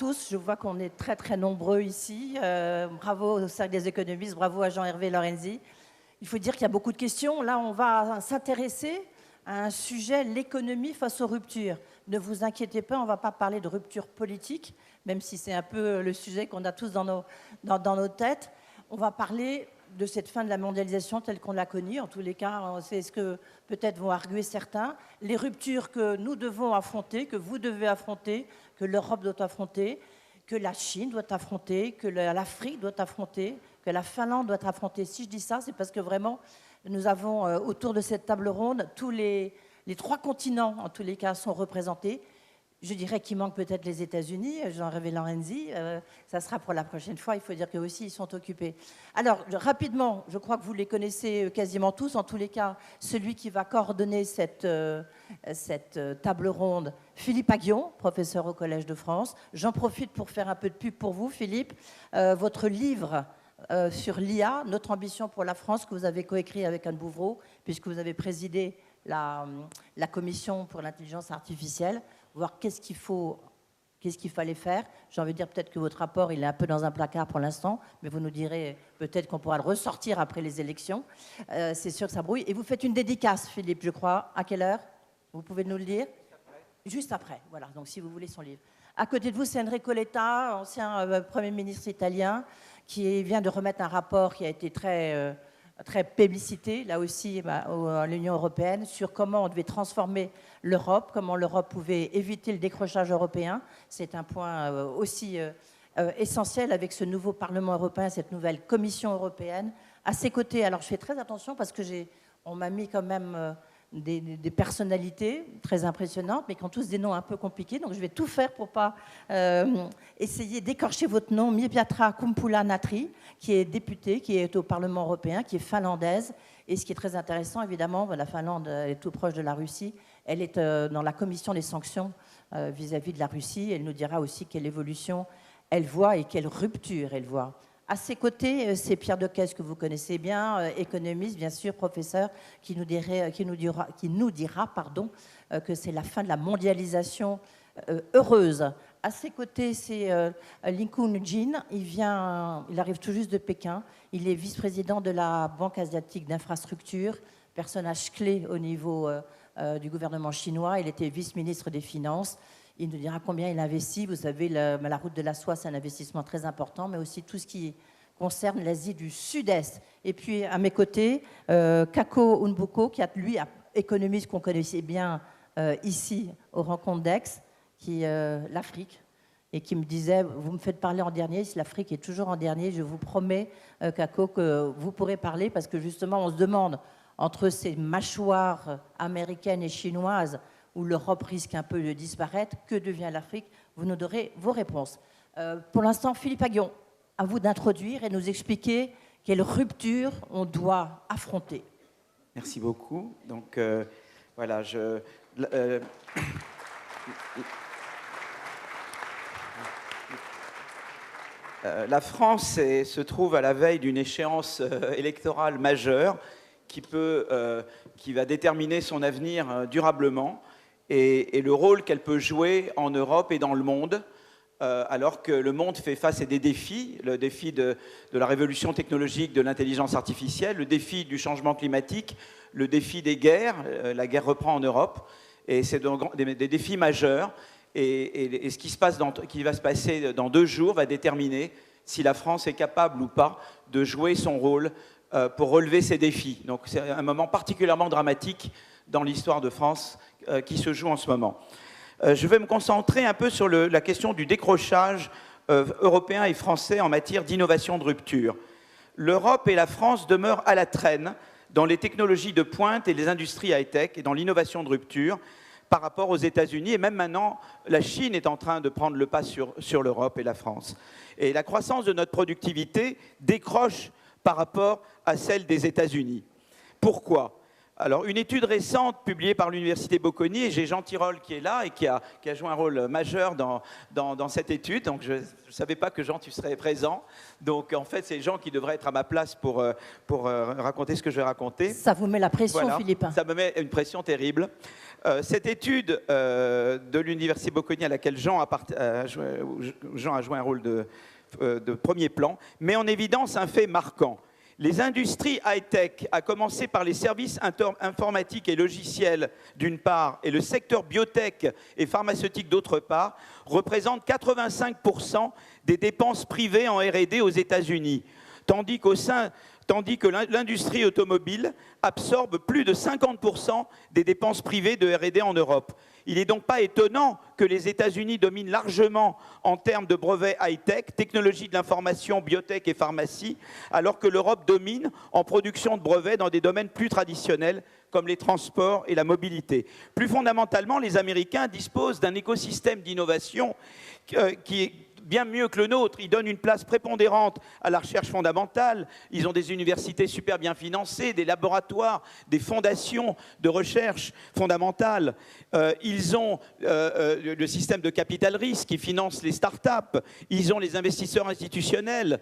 tous. Je vois qu'on est très très nombreux ici. Bravo au Cercle des économistes, bravo à Jean-Hervé Lorenzi. Il faut dire qu'il y a beaucoup de questions. Là, on va s'intéresser à un sujet, l'économie face aux ruptures. Ne vous inquiétez pas, on ne va pas parler de rupture politique, même si c'est un peu le sujet qu'on a tous dans nos têtes. On va parler de cette fin de la mondialisation telle qu'on l'a connue. En tous les cas, c'est ce que peut-être vont arguer certains. Les ruptures que nous devons affronter, que vous devez affronter, que l'Europe doit affronter, que la Chine doit affronter, que l'Afrique doit affronter, que la Finlande doit affronter. Si je dis ça, c'est parce que vraiment, nous avons autour de cette table ronde, tous les 3 continents, en tous les cas, sont représentés. Je dirais qu'il manque peut-être les États-Unis, Jean-Hervé Lorenzi, ça sera pour la prochaine fois, il faut dire qu'eux aussi, ils sont occupés. Alors, rapidement, je crois que vous les connaissez quasiment tous, en tous les cas, celui qui va coordonner cette table ronde, Philippe Aghion, professeur au Collège de France. J'en profite pour faire un peu de pub pour vous, Philippe. Votre livre sur l'IA, Notre ambition pour la France, que vous avez coécrit avec Anne Bouvreau, puisque vous avez présidé la commission pour l'intelligence artificielle, voir qu'est-ce qu'il fallait faire. J'ai envie de dire peut-être que votre rapport, il est un peu dans un placard pour l'instant, mais vous nous direz peut-être qu'on pourra le ressortir après les élections. C'est sûr que ça brouille. Et vous faites une dédicace, Philippe, je crois. À quelle heure? Vous pouvez nous le dire? Juste après, voilà. Donc si vous voulez son livre. À côté de vous, c'est Enrico Letta, ancien Premier ministre italien, qui vient de remettre un rapport qui a été très plébiscité, là aussi, à l'Union européenne, sur comment on devait transformer l'Europe, comment l'Europe pouvait éviter le décrochage européen. C'est un point aussi essentiel avec ce nouveau Parlement européen, cette nouvelle Commission européenne. À ses côtés, alors je fais très attention parce que on m'a mis quand même des personnalités très impressionnantes, mais qui ont tous des noms un peu compliqués, donc je vais tout faire pour pas essayer d'écorcher votre nom. Mipiatra Kumpula-Natri, qui est députée, qui est au Parlement européen, qui est finlandaise, et ce qui est très intéressant, évidemment, la Finlande est tout proche de la Russie, elle est dans la commission des sanctions vis-à-vis de la Russie, elle nous dira aussi quelle évolution elle voit et quelle rupture elle voit. À ses côtés, c'est Pierre Decaisse, que vous connaissez bien, économiste, bien sûr, professeur, qui nous dira que c'est la fin de la mondialisation heureuse. À ses côtés, c'est Lincoln Jin. Il arrive tout juste de Pékin. Il est vice-président de la Banque asiatique d'infrastructure, personnage clé au niveau du gouvernement chinois. Il était vice-ministre des Finances. Il nous dira combien il investit. Vous savez, la route de la soie, c'est un investissement très important, mais aussi tout ce qui concerne l'Asie du Sud-Est. Et puis, à mes côtés, Kako Unbuko, qui est, lui, économiste qu'on connaissait bien ici, aux rencontres d'Aix, qui est l'Afrique, et qui me disait, vous me faites parler en dernier, si l'Afrique est toujours en dernier, je vous promets, Kako, que vous pourrez parler, parce que justement, on se demande, entre ces mâchoires américaines et chinoises, où l'Europe risque un peu de disparaître, que devient l'Afrique? Vous nous donnerez vos réponses. Pour l'instant, Philippe Aghion, à vous d'introduire et nous expliquer quelle rupture on doit affronter. Merci beaucoup. Donc, voilà, la France se trouve à la veille d'une échéance électorale majeure qui va déterminer son avenir durablement et le rôle qu'elle peut jouer en Europe et dans le monde, alors que le monde fait face à des défis, le défi de la révolution technologique, de l'intelligence artificielle, le défi du changement climatique, le défi des guerres, la guerre reprend en Europe, et c'est des défis majeurs, et ce qui va se passer dans 2 jours va déterminer si la France est capable ou pas de jouer son rôle pour relever ces défis. Donc c'est un moment particulièrement dramatique dans l'histoire de France qui se joue en ce moment. Je vais me concentrer un peu sur la question du décrochage européen et français en matière d'innovation de rupture. L'Europe et la France demeurent à la traîne dans les technologies de pointe et les industries high-tech et dans l'innovation de rupture par rapport aux États-Unis. Et même maintenant, la Chine est en train de prendre le pas sur l'Europe et la France. Et la croissance de notre productivité décroche par rapport à celle des États-Unis. Pourquoi ? Alors, une étude récente publiée par l'Université Bocconi, et j'ai Jean Tirole qui est là et qui a joué un rôle majeur dans cette étude. Donc, je ne savais pas que Jean, tu serais présent. Donc, en fait, c'est Jean qui devrait être à ma place pour raconter ce que je vais raconter. Ça vous met la pression, voilà. Philippe. Ça me met une pression terrible. Cette étude de l'Université Bocconi, à laquelle Jean a joué un rôle de premier plan, met en évidence un fait marquant. Les industries high-tech, à commencer par les services informatiques et logiciels d'une part, et le secteur biotech et pharmaceutique d'autre part, représentent 85% des dépenses privées en R&D aux États-Unis, tandis que l'industrie automobile absorbe plus de 50% des dépenses privées de R&D en Europe. Il n'est donc pas étonnant que les États-Unis dominent largement en termes de brevets high-tech, technologie de l'information, biotech et pharmacie, alors que l'Europe domine en production de brevets dans des domaines plus traditionnels comme les transports et la mobilité. Plus fondamentalement, les Américains disposent d'un écosystème d'innovation qui est bien mieux que le nôtre. Ils donnent une place prépondérante à la recherche fondamentale. Ils ont des universités super bien financées, des laboratoires, des fondations de recherche fondamentale. Ils ont le système de capital risque qui finance les start-up. Ils ont les investisseurs institutionnels,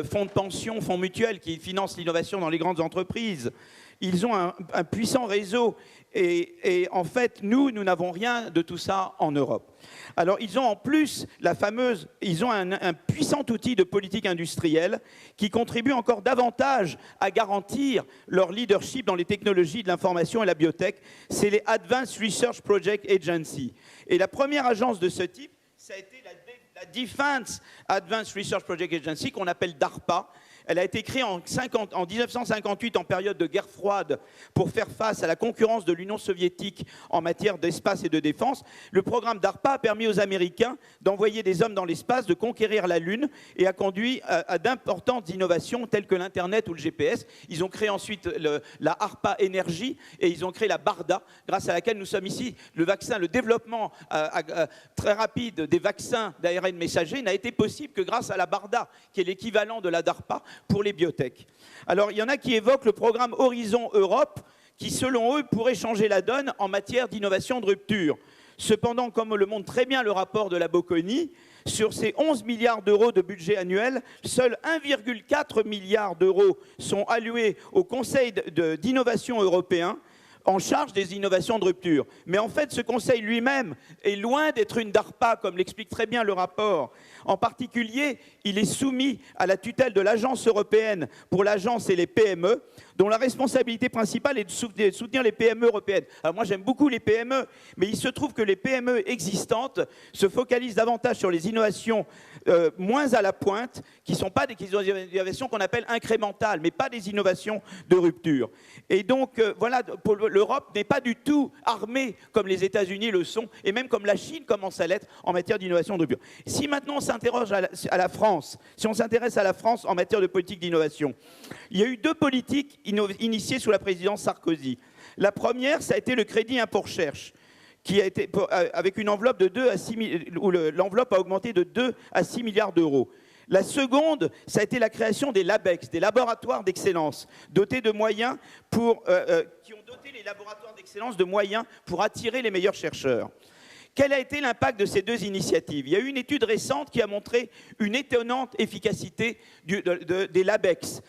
fonds de pension, fonds mutuels qui financent l'innovation dans les grandes entreprises. Ils ont un puissant réseau et en fait, nous n'avons rien de tout ça en Europe. Alors, ils ont en plus un puissant outil de politique industrielle qui contribue encore davantage à garantir leur leadership dans les technologies de l'information et la biotech. C'est les Advanced Research Project Agency. Et la première agence de ce type, ça a été la Defense Advanced Research Project Agency, qu'on appelle DARPA. Elle a été créée en 1958 en période de guerre froide pour faire face à la concurrence de l'Union soviétique en matière d'espace et de défense. Le programme DARPA a permis aux Américains d'envoyer des hommes dans l'espace, de conquérir la Lune et a conduit à d'importantes innovations telles que l'Internet ou le GPS. Ils ont créé ensuite la ARPA Énergie et ils ont créé la BARDA, grâce à laquelle nous sommes ici. Le développement très rapide des vaccins d'ARN messager n'a été possible que grâce à la BARDA, qui est l'équivalent de la DARPA pour les biotech. Alors, il y en a qui évoquent le programme Horizon Europe, qui, selon eux, pourrait changer la donne en matière d'innovation de rupture. Cependant, comme le montre très bien le rapport de la Bocconi, sur ces 11 milliards d'euros de budget annuel, seuls 1,4 milliard d'euros sont alloués au Conseil d'innovation européen, en charge des innovations de rupture. Mais en fait, ce conseil lui-même est loin d'être une DARPA, comme l'explique très bien le rapport. En particulier, il est soumis à la tutelle de l'Agence européenne pour l'agence et les PME, dont la responsabilité principale est de soutenir les PME européennes. Alors moi, j'aime beaucoup les PME, mais il se trouve que les PME existantes se focalisent davantage sur les innovations moins à la pointe, qui sont des innovations qu'on appelle incrémentales, mais pas des innovations de rupture. Et donc, voilà, l'Europe n'est pas du tout armée comme les États-Unis le sont, et même comme la Chine commence à l'être en matière d'innovation de rupture. Si maintenant on s'interroge à la France, si on s'intéresse à la France en matière de politique d'innovation, il y a eu deux politiques initiées sous la présidence Sarkozy. La première, ça a été le crédit impôt recherche, qui a été avec une enveloppe de 2 à 6 où l'enveloppe a augmenté de 2 à 6 milliards d'euros. La seconde, ça a été la création des LABEX, des laboratoires d'excellence, dotés de moyens qui ont doté les laboratoires d'excellence de moyens pour attirer les meilleurs chercheurs. Quel a été l'impact de ces deux initiatives? Il y a eu une étude récente qui a montré une étonnante efficacité des LABEX.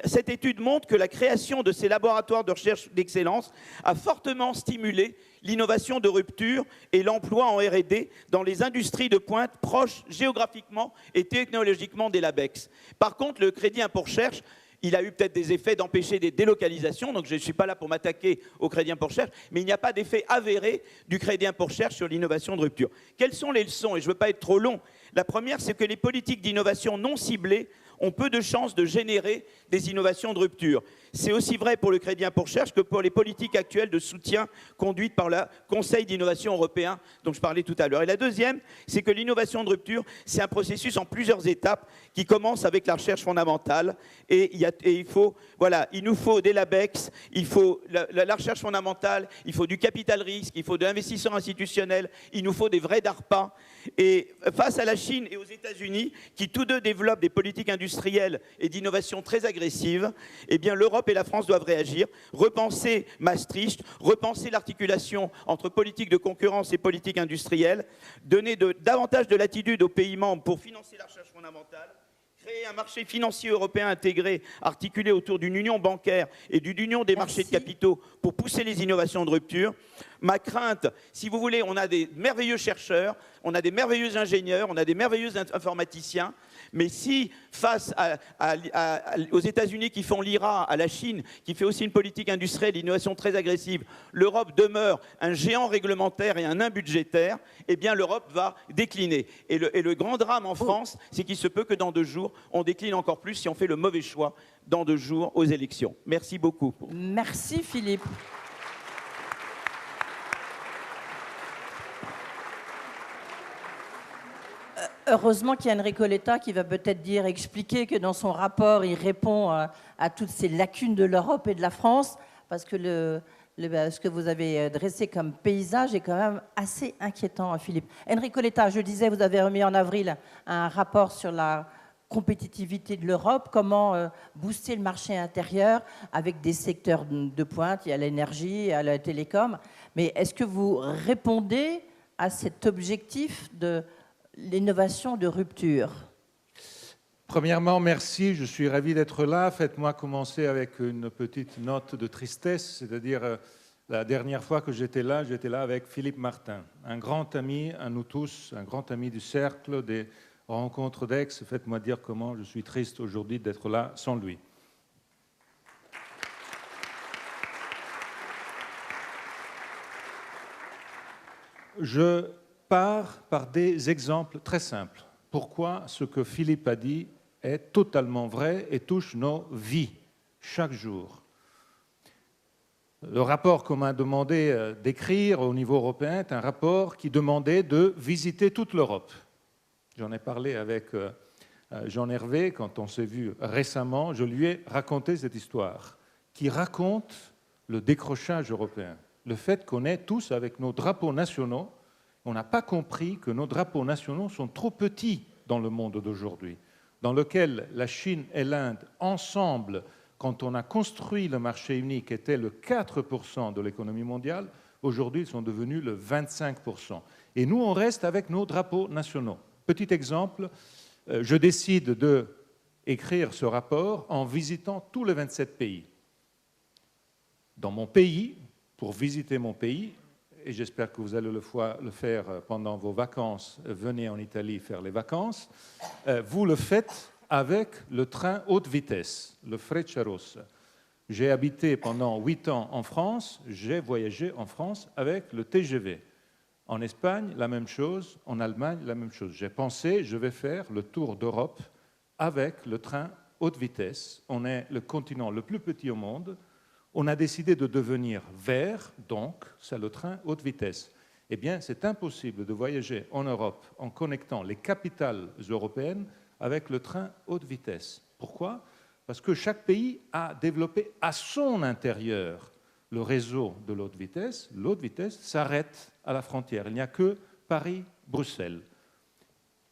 Cette étude montre que la création de ces laboratoires de recherche d'excellence a fortement stimulé l'innovation de rupture et l'emploi en R&D dans les industries de pointe proches géographiquement et technologiquement des LABEX. Par contre, le crédit impôt recherche, il a eu peut-être des effets d'empêcher des délocalisations, donc je ne suis pas là pour m'attaquer au crédit impôt recherche, mais il n'y a pas d'effet avéré du crédit impôt recherche sur l'innovation de rupture. Quelles sont les leçons? Et je ne veux pas être trop long. La première, c'est que les politiques d'innovation non ciblées ont peu de chances de générer des innovations de rupture. C'est aussi vrai pour le crédit impôt recherche que pour les politiques actuelles de soutien conduites par le Conseil d'innovation européen dont je parlais tout à l'heure. Et la deuxième, c'est que l'innovation de rupture, c'est un processus en plusieurs étapes qui commence avec la recherche fondamentale. Et il nous faut des LABEX, il faut la recherche fondamentale, il faut du capital risque, il faut de l'investissement institutionnel, il nous faut des vrais DARPA. Et face à la Chine et aux États-Unis, qui tous deux développent des politiques industrielles et d'innovation très agressives, eh bien l'Europe et la France doivent réagir, repenser Maastricht, repenser l'articulation entre politique de concurrence et politique industrielle, donner davantage de latitude aux pays membres pour financer la recherche fondamentale, Créer un marché financier européen intégré, articulé autour d'une union bancaire et d'une union des marchés de capitaux pour pousser les innovations de rupture. Ma crainte, si vous voulez, on a des merveilleux chercheurs, on a des merveilleux ingénieurs, on a des merveilleux informaticiens, mais si, face aux États-Unis qui font l'IRA, à la Chine, qui fait aussi une politique industrielle d'innovation très agressive, l'Europe demeure un géant réglementaire et un nain budgétaire, eh bien l'Europe va décliner. Et le grand drame en France, c'est qu'il se peut que dans 2 jours, on décline encore plus si on fait le mauvais choix dans 2 jours aux élections. Merci beaucoup. Merci Philippe. Heureusement qu'il y a Enrico Letta qui va peut-être expliquer que dans son rapport, il répond à toutes ces lacunes de l'Europe et de la France, parce que ce que vous avez dressé comme paysage est quand même assez inquiétant, Philippe. Enrico Letta, je disais, vous avez remis en avril un rapport sur la compétitivité de l'Europe, comment booster le marché intérieur avec des secteurs de pointe, il y a l'énergie, il y a la télécom, mais est-ce que vous répondez à cet objectif de l'innovation de rupture? Premièrement, merci, je suis ravi d'être là. Faites-moi commencer avec une petite note de tristesse, c'est-à-dire la dernière fois que j'étais là avec Philippe Martin, un grand ami à nous tous, un grand ami du cercle des rencontres d'Aix. Faites-moi dire comment je suis triste aujourd'hui d'être là sans lui. Je pars par des exemples très simples. Pourquoi ce que Philippe a dit est totalement vrai et touche nos vies chaque jour. Le rapport qu'on m'a demandé d'écrire au niveau européen est un rapport qui demandait de visiter toute l'Europe. J'en ai parlé avec Jean Hervé quand on s'est vu récemment. Je lui ai raconté cette histoire qui raconte le décrochage européen. Le fait qu'on est tous avec nos drapeaux nationaux. On n'a pas compris que nos drapeaux nationaux sont trop petits dans le monde d'aujourd'hui, dans lequel la Chine et l'Inde, ensemble, quand on a construit le marché unique, étaient le 4% de l'économie mondiale. Aujourd'hui, ils sont devenus le 25%. Et nous, on reste avec nos drapeaux nationaux. Petit exemple, je décide d'écrire ce rapport en visitant tous les 27 pays. Dans mon pays, pour visiter mon pays, et j'espère que vous allez le faire pendant vos vacances, venez en Italie faire les vacances, vous le faites avec le train haute vitesse, le Frecciarossa. J'ai habité pendant 8 ans en France, j'ai voyagé en France avec le TGV. En Espagne, la même chose, en Allemagne, la même chose. J'ai pensé, je vais faire le tour d'Europe avec le train haute vitesse. On est le continent le plus petit au monde. On a décidé de devenir vert, donc c'est le train haute vitesse. Eh bien, c'est impossible de voyager en Europe en connectant les capitales européennes avec le train haute vitesse. Pourquoi? Parce que chaque pays a développé à son intérieur le réseau de l'haute vitesse. L'haute vitesse s'arrête à la frontière. Il n'y a que Paris-Bruxelles.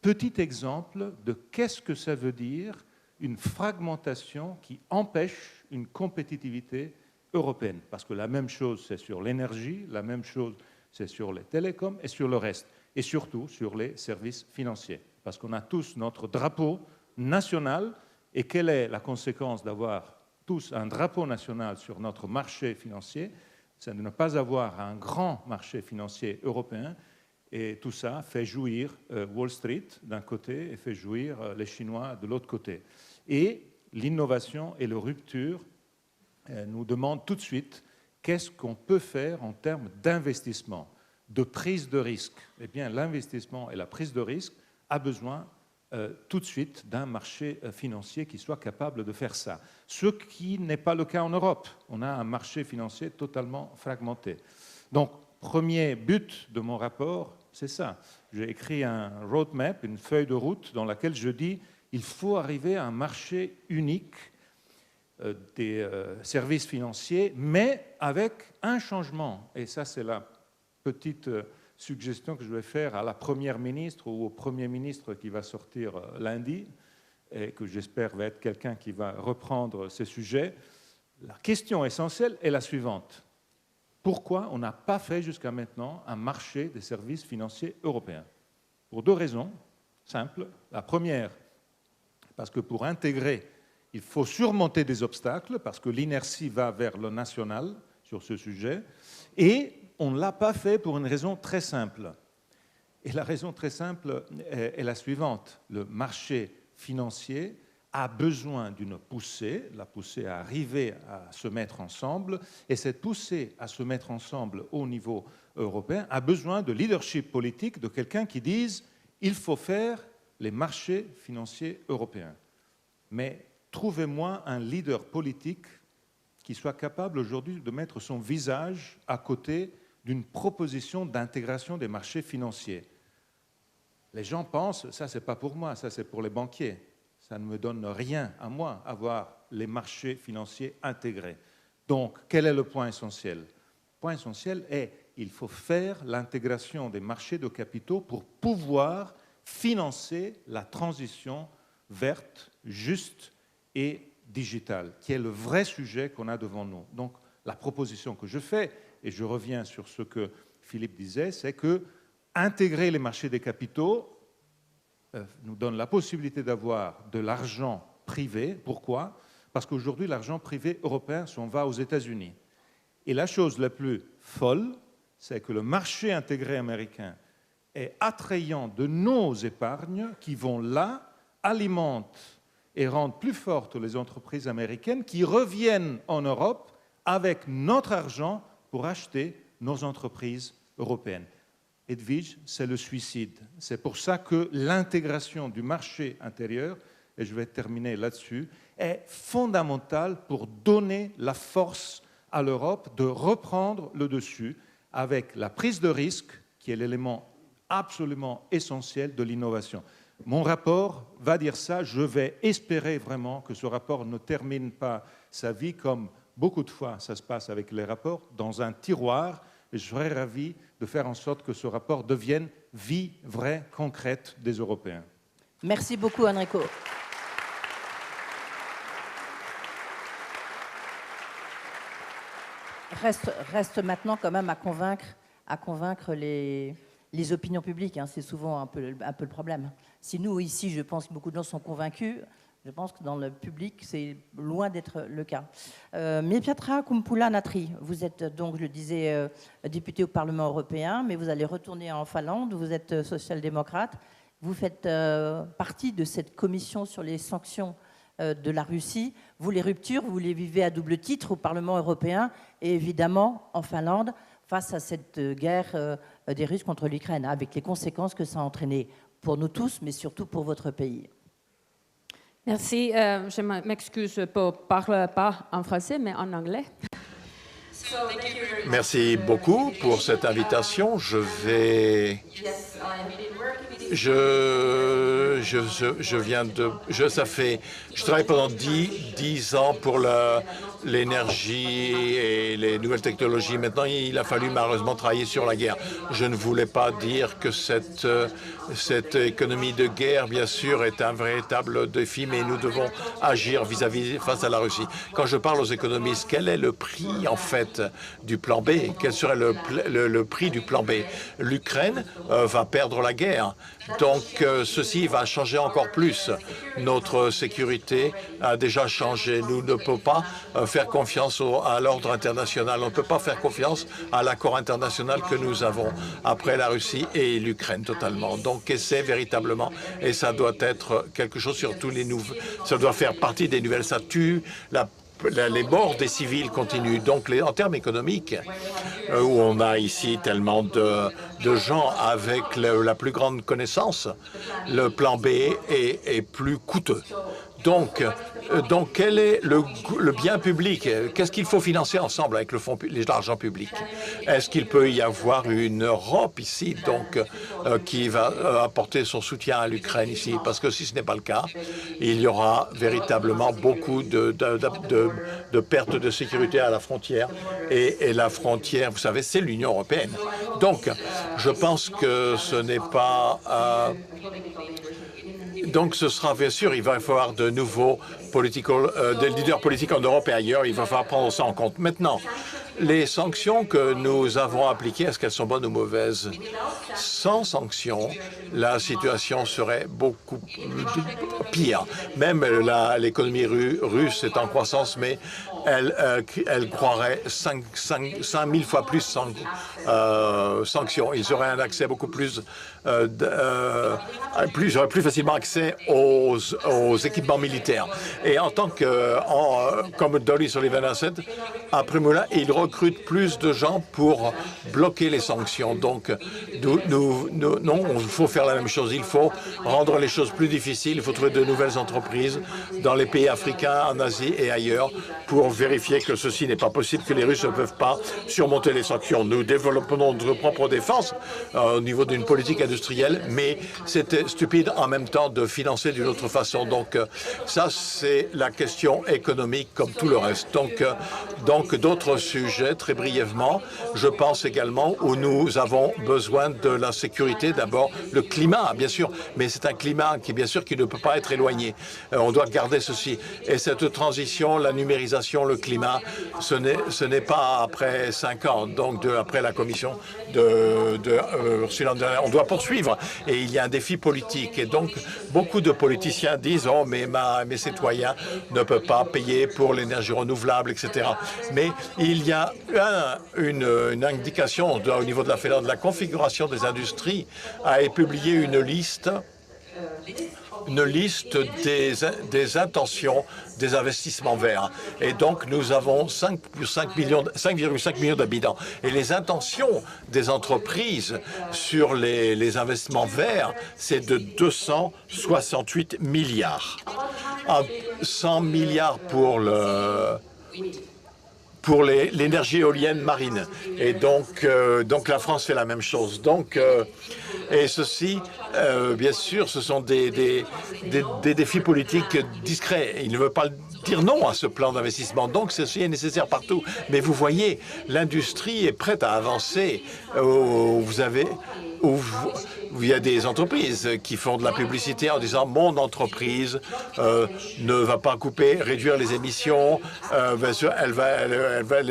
Petit exemple de qu'est-ce que ça veut dire une fragmentation qui empêche une compétitivité européenne. Parce que la même chose, c'est sur l'énergie, la même chose, c'est sur les télécoms et sur le reste. Et surtout sur les services financiers. Parce qu'on a tous notre drapeau national. Et quelle est la conséquence d'avoir tous un drapeau national sur notre marché financier? C'est de ne pas avoir un grand marché financier européen. Et tout ça fait jouir Wall Street d'un côté et fait jouir les Chinois de l'autre côté. Et l'innovation et la rupture nous demandent tout de suite qu'est-ce qu'on peut faire en termes d'investissement, de prise de risque. Eh bien, l'investissement et la prise de risque a besoin tout de suite d'un marché financier qui soit capable de faire ça. Ce qui n'est pas le cas en Europe. On a un marché financier totalement fragmenté. Donc, premier but de mon rapport, c'est ça. J'ai écrit un roadmap, une feuille de route dans laquelle je dis il faut arriver à un marché unique des services financiers, mais avec un changement. Et ça, c'est la petite suggestion que je vais faire à la Première ministre ou au Premier ministre qui va sortir lundi, et que j'espère va être quelqu'un qui va reprendre ces sujets. La question essentielle est la suivante. Pourquoi on n'a pas fait jusqu'à maintenant un marché des services financiers européens? Pour deux raisons simples. La première, parce que pour intégrer, il faut surmonter des obstacles, parce que l'inertie va vers le national sur ce sujet, et on ne l'a pas fait pour une raison très simple. Et la raison très simple est la suivante. Le marché financier a besoin d'une poussée, la poussée à arriver à se mettre ensemble, et cette poussée à se mettre ensemble au niveau européen a besoin de leadership politique, de quelqu'un qui dise « il faut faire les marchés financiers européens ». Mais trouvez-moi un leader politique qui soit capable aujourd'hui de mettre son visage à côté d'une proposition d'intégration des marchés financiers. Les gens pensent, ça c'est pas pour moi, ça c'est pour les banquiers. Ça ne me donne rien à moi, avoir les marchés financiers intégrés. Donc, quel est le point essentiel? Le point essentiel est qu'il faut faire l'intégration des marchés de capitaux pour pouvoir financer la transition verte, juste et digitale, qui est le vrai sujet qu'on a devant nous. Donc, la proposition que je fais, et je reviens sur ce que Philippe disait, c'est que intégrer les marchés des capitaux nous donne la possibilité d'avoir de l'argent privé. Pourquoi? Parce qu'aujourd'hui, l'argent privé européen s'en va aux États-Unis. Et la chose la plus folle, c'est que le marché intégré américain est attrayant de nos épargnes qui vont là, alimentent et rendent plus fortes les entreprises américaines qui reviennent en Europe avec notre argent pour acheter nos entreprises européennes. Edwige, c'est le suicide. C'est pour ça que l'intégration du marché intérieur, et je vais terminer là-dessus, est fondamentale pour donner la force à l'Europe de reprendre le dessus avec la prise de risque, qui est l'élément absolument essentiel de l'innovation. Mon rapport va dire ça. Je vais espérer vraiment que ce rapport ne termine pas sa vie comme beaucoup de fois ça se passe avec les rapports, dans un tiroir. Et je serais ravi de faire en sorte que ce rapport devienne vie vraie, concrète des Européens. Merci beaucoup, Enrico. Reste maintenant quand même à convaincre les opinions publiques. Hein. C'est souvent un peu le problème. Si nous, ici, je pense que beaucoup de gens sont convaincus, je pense que dans le public, c'est loin d'être le cas. Miepiatra Kumpula-Natri, vous êtes donc, je le disais, député au Parlement européen, mais vous allez retourner en Finlande, vous êtes social-démocrate. Vous faites partie de cette commission sur les sanctions de la Russie. Vous, les ruptures, vous les vivez à double titre au Parlement européen et évidemment en Finlande face à cette guerre des Russes contre l'Ukraine, avec les conséquences que ça a entraîné pour nous tous, mais surtout pour votre pays. Merci. Je m'excuse pour ne parler pas en français, mais en anglais. Merci beaucoup pour cette invitation. Je travaille pendant 10 ans pour l'énergie et les nouvelles technologies. Maintenant, il a fallu malheureusement travailler sur la guerre. Je ne voulais pas dire que cette économie de guerre, bien sûr, est un véritable défi, mais nous devons agir face à la Russie. Quand je parle aux économistes, quel est le prix, en fait, du plan B? Quel serait le prix du plan B? L'Ukraine va perdre la guerre. Donc, ceci va changer encore plus. Notre sécurité a déjà changé. Nous ne pouvons pas faire confiance à l'ordre international. On ne peut pas faire confiance à l'accord international que nous avons après la Russie et l'Ukraine totalement. Donc, c'est véritablement, et ça doit être quelque chose sur tous les nouveaux, ça doit faire partie des nouvelles statuts. Les morts des civils continuent. Donc, en termes économiques, où on a ici tellement de gens avec la plus grande connaissance, le plan B est plus coûteux. Donc, quel est le bien public? Qu'est-ce qu'il faut financer ensemble avec l'argent public? Est-ce qu'il peut y avoir une Europe ici, donc, qui va apporter son soutien à l'Ukraine ici? Parce que si ce n'est pas le cas, il y aura véritablement beaucoup de pertes de sécurité à la frontière. Et la frontière, vous savez, c'est l'Union européenne. Donc, je pense que ce n'est pas... Donc, ce sera bien sûr, il va falloir de nouveaux des leaders politiques en Europe et ailleurs. Il va falloir prendre ça en compte. Maintenant, Les sanctions que nous avons appliquées, est-ce qu'elles sont bonnes ou mauvaises? Sans sanctions, la situation serait beaucoup pire. Même l'économie russe est en croissance, mais elle croirait 5 000 fois plus sans sanctions. Ils auraient un accès beaucoup plus, j'aurais plus facilement accès aux équipements militaires. Et en tant que, comme Dolly Sullivan a dit, à Primula, ils recrutent plus de gens pour bloquer les sanctions. Donc, non, il faut faire la même chose. Il faut rendre les choses plus difficiles. Il faut trouver de nouvelles entreprises dans les pays africains, en Asie et ailleurs pour vérifier que ceci n'est pas possible, que les Russes ne peuvent pas surmonter les sanctions. Nous développons notre propre défense au niveau d'une politique industrielle, mais c'était stupide en même temps de financer d'une autre façon. Donc, ça, c'est la question économique comme tout le reste. Donc d'autres sujets, très brièvement, je pense également où nous avons besoin de la sécurité. D'abord, le climat, bien sûr, mais c'est un climat qui, bien sûr, qui ne peut pas être éloigné. On doit garder ceci. Et cette transition, la numérisation, le climat, ce n'est pas après 5 ans, donc après la commission on doit poursuivre. Et il y a un défi politique. Et donc, beaucoup de politiciens disent « Oh, mais mes citoyens ne peuvent pas payer pour l'énergie renouvelable, etc. » Mais il y a une indication au niveau de la configuration des industries a publié une liste des intentions des investissements verts. Et donc, nous avons 5,5 millions d'habitants. Et les intentions des entreprises sur les investissements verts, c'est de 268 milliards. 100 milliards pour l'énergie éolienne marine. Et donc la France fait la même chose. Et ceci, bien sûr, ce sont des défis politiques discrets. Il ne veut pas dire non à ce plan d'investissement. Donc, ceci est nécessaire partout. Mais vous voyez, l'industrie est prête à avancer. Il y a des entreprises qui font de la publicité en disant « Mon entreprise ne va pas réduire les émissions, elle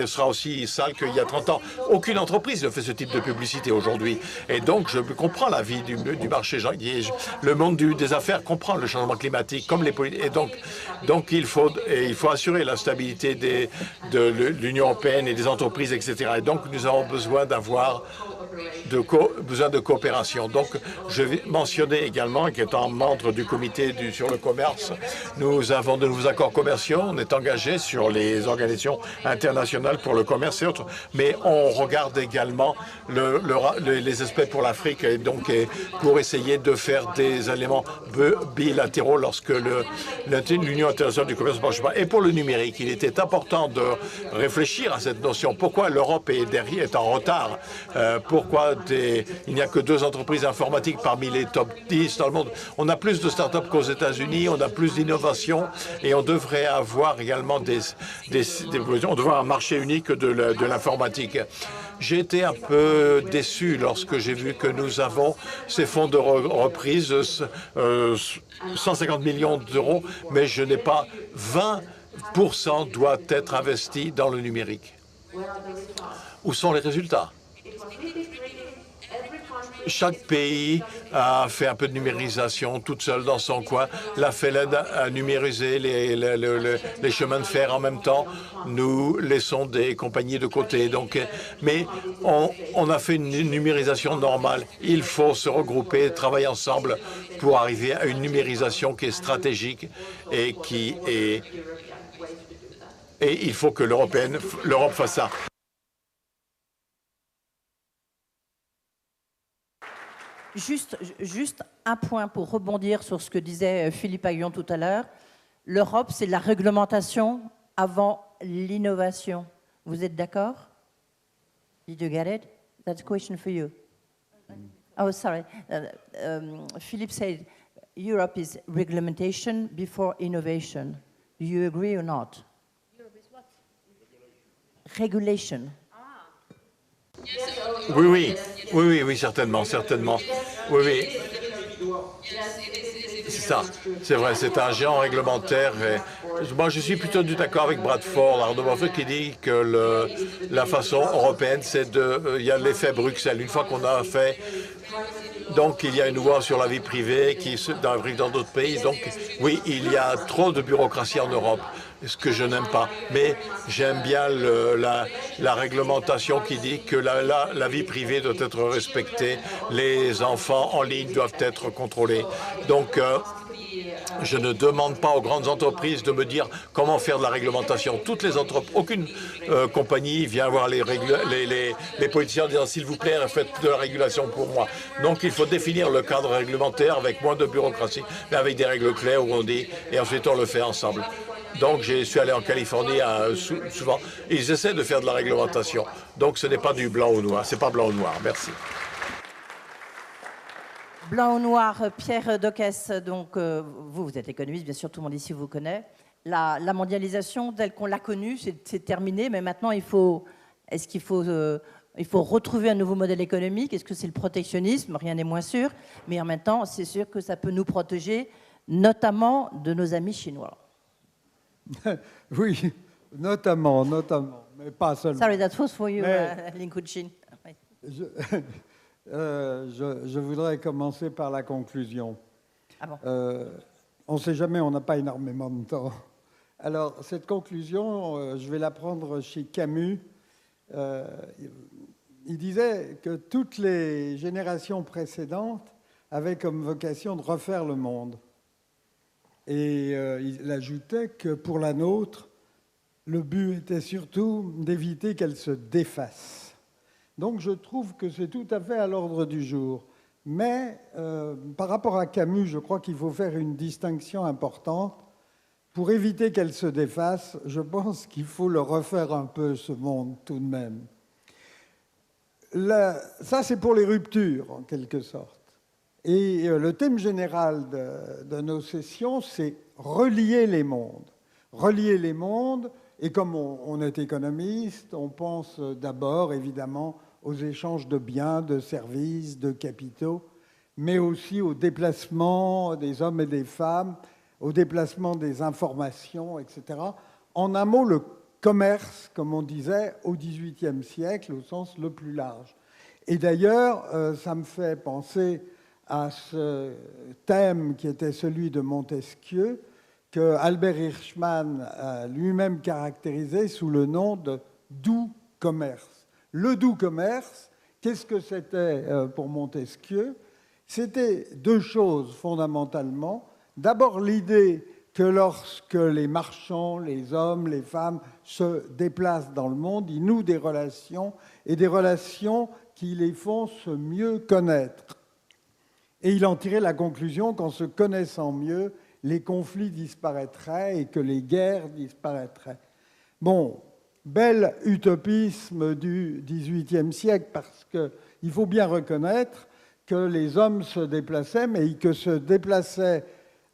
sera aussi sale qu'il y a 30 ans. » Aucune entreprise ne fait ce type de publicité aujourd'hui. Et donc, je comprends l'avis du marché. Le monde des affaires comprend le changement climatique, comme les politiques. Et donc il faut assurer la stabilité de l'Union européenne et des entreprises, etc. Et donc, nous avons besoin de coopération. Donc, je vais mentionner également qu'étant membre du comité sur le commerce, nous avons de nouveaux accords commerciaux. On est engagé sur les organisations internationales pour le commerce et autres. Mais on regarde également les aspects pour l'Afrique et donc pour essayer de faire des éléments bilatéraux lorsque l'Union internationale du commerce ne marche pas. Et pour le numérique, il était important de réfléchir à cette notion. Pourquoi l'Europe est en retard? Pourquoi il n'y a que 2 entreprises informatiques parmi les top 10 dans le monde? On a plus de start-up qu'aux États-Unis, on a plus d'innovation et on devrait avoir également on devrait avoir un marché unique de l'informatique. J'ai été un peu déçu lorsque j'ai vu que nous avons ces fonds de reprise, 150 millions d'euros, mais je n'ai pas 20% doit être investi dans le numérique. Où sont les résultats? Chaque pays a fait un peu de numérisation toute seule dans son coin. La FELED a numérisé les chemins de fer en même temps. Nous laissons des compagnies de côté. Mais on a fait une numérisation normale. Il faut se regrouper, travailler ensemble pour arriver à une numérisation qui est stratégique et il faut que l'Europe fasse ça. Juste un point pour rebondir sur ce que disait Philippe Aghion tout à l'heure. L'Europe, c'est la réglementation avant l'innovation. Vous êtes d'accord? Did you get it? That's a question for you. Oh, sorry. Philippe said Europe is regulation before innovation. Do you agree or not? Europe is what? Regulation. Oui, certainement. Oui. ça, c'est vrai, c'est un géant réglementaire. Et moi, je suis plutôt d'accord avec Bradford, Arnaud Morfeu, qui dit que la façon européenne, c'est il y a l'effet Bruxelles. Une fois qu'on a fait, donc il y a une loi sur la vie privée dans d'autres pays. Donc oui, il y a trop de bureaucratie en Europe, ce que je n'aime pas. Mais j'aime bien la réglementation qui dit que la vie privée doit être respectée, les enfants en ligne doivent être contrôlés. Donc je ne demande pas aux grandes entreprises de me dire comment faire de la réglementation. Aucune compagnie vient voir les politiciens en disant s'il vous plaît, faites de la régulation pour moi. Donc il faut définir le cadre réglementaire avec moins de bureaucratie, mais avec des règles claires où on dit, et ensuite on le fait ensemble. Donc je suis allé en Californie souvent. Ils essaient de faire de la réglementation. Donc ce n'est pas du blanc ou noir. C'est pas blanc ou noir. Merci. Blanc ou noir, Pierre Dockès, donc vous êtes économiste, bien sûr, tout le monde ici vous connaît. La mondialisation, telle qu'on l'a connue, c'est terminé, mais maintenant, il faut retrouver un nouveau modèle économique. Est-ce que c'est le protectionnisme? Rien n'est moins sûr. Mais en même temps, c'est sûr que ça peut nous protéger, notamment de nos amis chinois. Oui, notamment, mais pas seulement. Sorry, that was for you, Lin Kuo-Chin. Je voudrais commencer par la conclusion. Ah bon. On ne sait jamais, on n'a pas énormément de temps. Alors, cette conclusion, je vais la prendre chez Camus. Il disait que toutes les générations précédentes avaient comme vocation de refaire le monde. Et il ajoutait que pour la nôtre, le but était surtout d'éviter qu'elle se défasse. Donc je trouve que c'est tout à fait à l'ordre du jour. Mais par rapport à Camus, je crois qu'il faut faire une distinction importante. Pour éviter qu'elle se défasse, je pense qu'il faut le refaire un peu, ce monde, tout de même. Ça, c'est pour les ruptures, en quelque sorte. Et le thème général de nos sessions, c'est relier les mondes. Relier les mondes, et comme on est économiste, on pense d'abord, évidemment, aux échanges de biens, de services, de capitaux, mais aussi au déplacement des hommes et des femmes, au déplacement des informations, etc. En un mot, le commerce, comme on disait, au XVIIIe siècle, au sens le plus large. Et d'ailleurs, ça me fait penser à ce thème qui était celui de Montesquieu, que Albert Hirschman a lui-même caractérisé sous le nom de doux commerce. Le doux commerce, qu'est-ce que c'était pour Montesquieu? C'était deux choses fondamentalement. D'abord, l'idée que lorsque les marchands, les hommes, les femmes se déplacent dans le monde, ils nouent des relations, et des relations qui les font se mieux connaître. Et il en tirait la conclusion qu'en se connaissant mieux, les conflits disparaîtraient et que les guerres disparaîtraient. Bon, bel utopisme du XVIIIe siècle, parce qu'il faut bien reconnaître que les hommes se déplaçaient, mais que se déplaçaient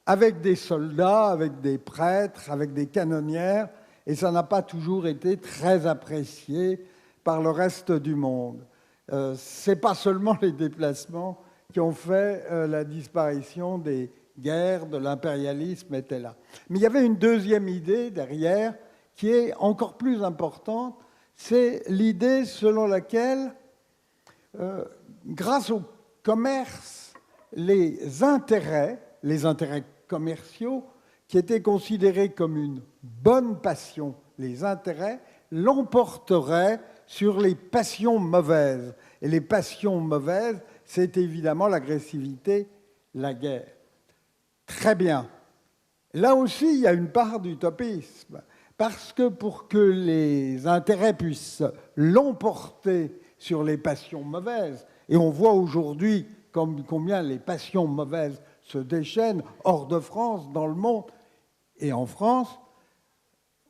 avec des soldats, avec des prêtres, avec des canonnières, et ça n'a pas toujours été très apprécié par le reste du monde. Ce n'est pas seulement les déplacements qui ont fait la disparition des guerres, de l'impérialisme était là. Mais il y avait une deuxième idée derrière qui est encore plus importante, c'est l'idée selon laquelle, grâce au commerce, les intérêts commerciaux, qui étaient considérés comme une bonne passion, les intérêts, l'emporteraient sur les passions mauvaises. Et les passions mauvaises, c'est évidemment l'agressivité, la guerre. Très bien. Là aussi, il y a une part d'utopisme, parce que pour que les intérêts puissent l'emporter sur les passions mauvaises, et on voit aujourd'hui combien les passions mauvaises se déchaînent hors de France, dans le monde, et en France,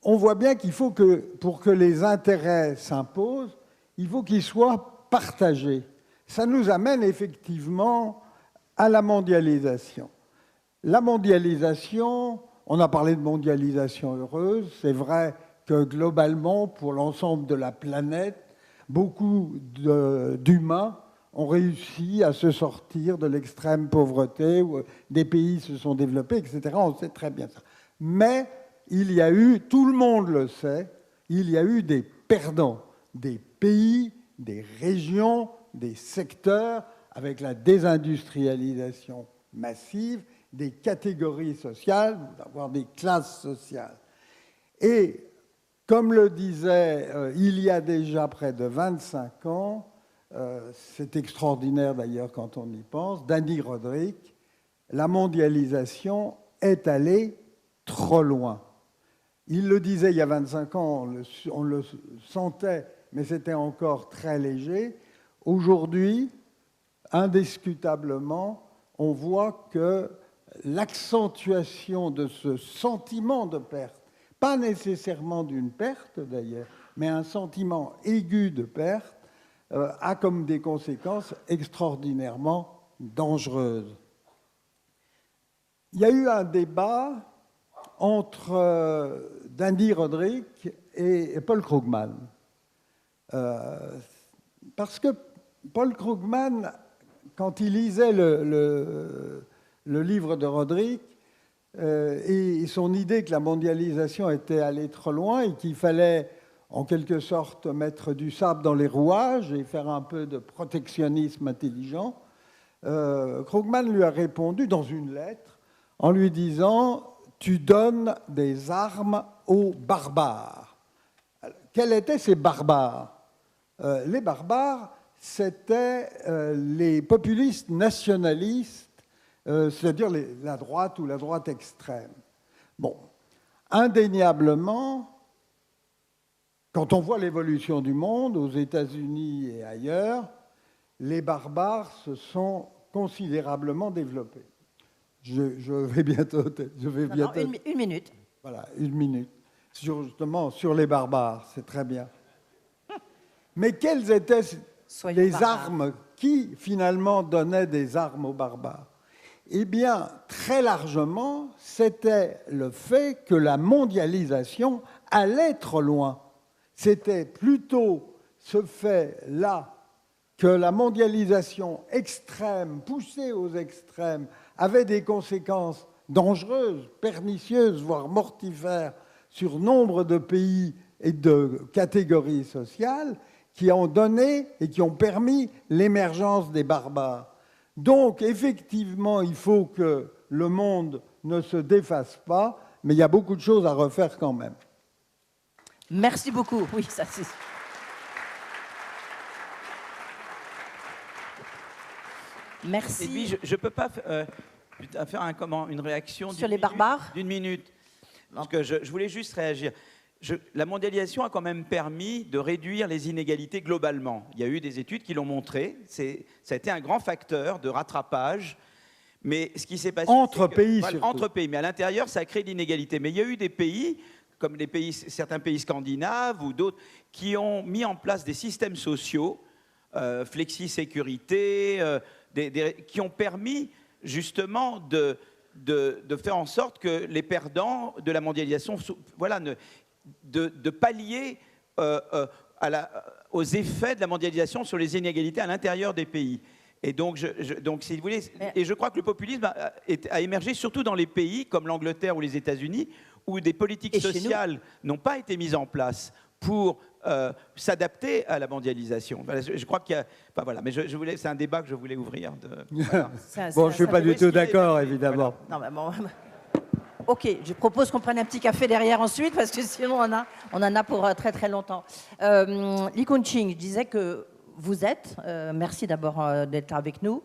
on voit bien qu'il faut que, pour que les intérêts s'imposent, il faut qu'ils soient partagés. Ça nous amène effectivement à la mondialisation. La mondialisation, on a parlé de mondialisation heureuse, c'est vrai que globalement, pour l'ensemble de la planète, beaucoup d'humains ont réussi à se sortir de l'extrême pauvreté, où des pays se sont développés, etc. On sait très bien ça. Mais il y a eu, tout le monde le sait, il y a eu des perdants, des pays, des régions, des secteurs, avec la désindustrialisation massive, des catégories sociales, voire des classes sociales. Et comme le disait il y a déjà près de 25 ans, c'est extraordinaire d'ailleurs quand on y pense, Danny Roderick, la mondialisation est allée trop loin. Il le disait il y a 25 ans, on le sentait, mais c'était encore très léger. Aujourd'hui, indiscutablement, on voit que l'accentuation de ce sentiment de perte, pas nécessairement d'une perte d'ailleurs, mais un sentiment aigu de perte, a comme des conséquences extraordinairement dangereuses. Il y a eu un débat entre Danny Roderick et Paul Krugman. Parce que Paul Krugman, quand il lisait le livre de Roderick, et son idée que la mondialisation était allée trop loin et qu'il fallait en quelque sorte mettre du sable dans les rouages et faire un peu de protectionnisme intelligent, Krugman lui a répondu dans une lettre en lui disant « Tu donnes des armes aux barbares ». Quels étaient ces barbares? Les barbares, c'était les populistes nationalistes, c'est-à-dire la droite ou la droite extrême. Bon, indéniablement, quand on voit l'évolution du monde, aux États-Unis et ailleurs, les barbares se sont considérablement développés. Je vais bientôt... Une minute. Voilà, une minute. Justement, sur les barbares, c'est très bien. Mais quelles étaient les armes qui, finalement, donnaient des armes aux barbares? Eh bien, très largement, c'était le fait que la mondialisation allait trop loin. C'était plutôt ce fait-là que la mondialisation extrême, poussée aux extrêmes, avait des conséquences dangereuses, pernicieuses, voire mortifères sur nombre de pays et de catégories sociales qui ont donné et qui ont permis l'émergence des barbares. Donc, effectivement, il faut que le monde ne se défasse pas, mais il y a beaucoup de choses à refaire quand même. Merci beaucoup. Oui, ça c'est... Merci. Et puis, je ne peux pas faire une réaction sur les barbares d'une minute. Parce que je voulais juste réagir. La mondialisation a quand même permis de réduire les inégalités globalement. Il y a eu des études qui l'ont montré. Ça a été un grand facteur de rattrapage. Mais ce qui s'est passé... Entre pays, surtout. Entre pays. Mais à l'intérieur, ça a créé de l'inégalité. Mais il y a eu des pays, comme certains pays scandinaves ou d'autres, qui ont mis en place des systèmes sociaux, flexi-sécurité, qui ont permis justement de faire en sorte que les perdants de la mondialisation, voilà, de pallier aux effets de la mondialisation sur les inégalités à l'intérieur des pays. Et donc, si vous voulez, et je crois que le populisme a émergé surtout dans les pays comme l'Angleterre ou les États-Unis, où des politiques sociales n'ont pas été mises en place pour s'adapter à la mondialisation. Je crois qu'il y a... Enfin, voilà, mais c'est un débat que je voulais ouvrir. Voilà. Bon, je ne suis pas du tout d'accord, évidemment. Voilà. Non, mais bon... Ok, je propose qu'on prenne un petit café derrière ensuite, parce que sinon on en a pour très très longtemps. Li Kunqing, je disais que vous êtes, merci d'abord d'être avec nous,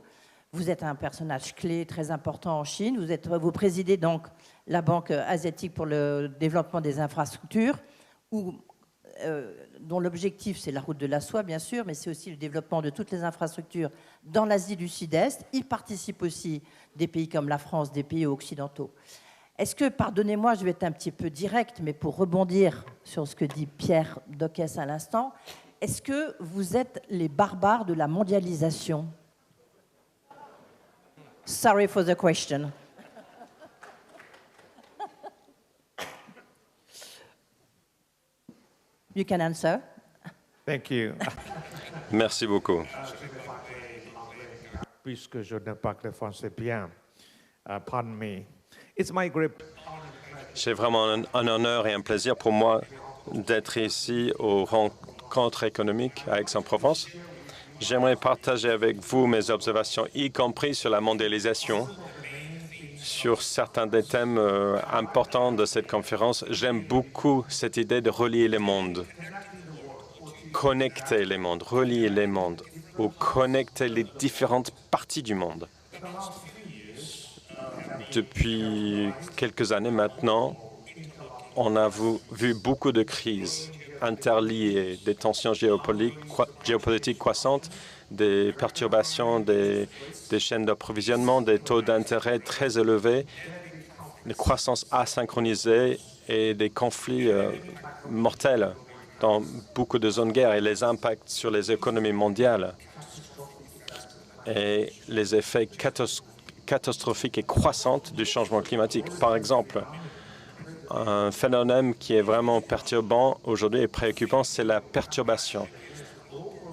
vous êtes un personnage clé très important en Chine, vous présidez donc la Banque asiatique pour le développement des infrastructures, dont l'objectif c'est la route de la soie bien sûr, mais c'est aussi le développement de toutes les infrastructures dans l'Asie du Sud-Est. Il participe aussi des pays comme la France, des pays occidentaux. Est-ce que, pardonnez-moi, je vais être un petit peu direct, mais pour rebondir sur ce que dit Pierre Dockès à l'instant, est-ce que vous êtes les barbares de la mondialisation? Sorry for the question. You can answer. Thank you. Merci beaucoup. puisque je ne parle le français bien. Pardon me. It's my great... C'est vraiment un honneur et un plaisir pour moi d'être ici aux rencontres économiques à Aix-en-Provence. J'aimerais partager avec vous mes observations, y compris sur la mondialisation, sur certains des thèmes importants de cette conférence. J'aime beaucoup cette idée de relier les mondes, connecter les mondes, relier les mondes, ou connecter les différentes parties du monde. Depuis quelques années maintenant, on a vu beaucoup de crises interliées, des tensions géopolitiques croissantes, des perturbations des chaînes d'approvisionnement, des taux d'intérêt très élevés, des croissances asynchronisées et des conflits mortels dans beaucoup de zones de guerre et les impacts sur les économies mondiales et les effets catastrophiques et croissants du changement climatique. Par exemple, un phénomène qui est vraiment perturbant aujourd'hui et préoccupant, c'est la perturbation.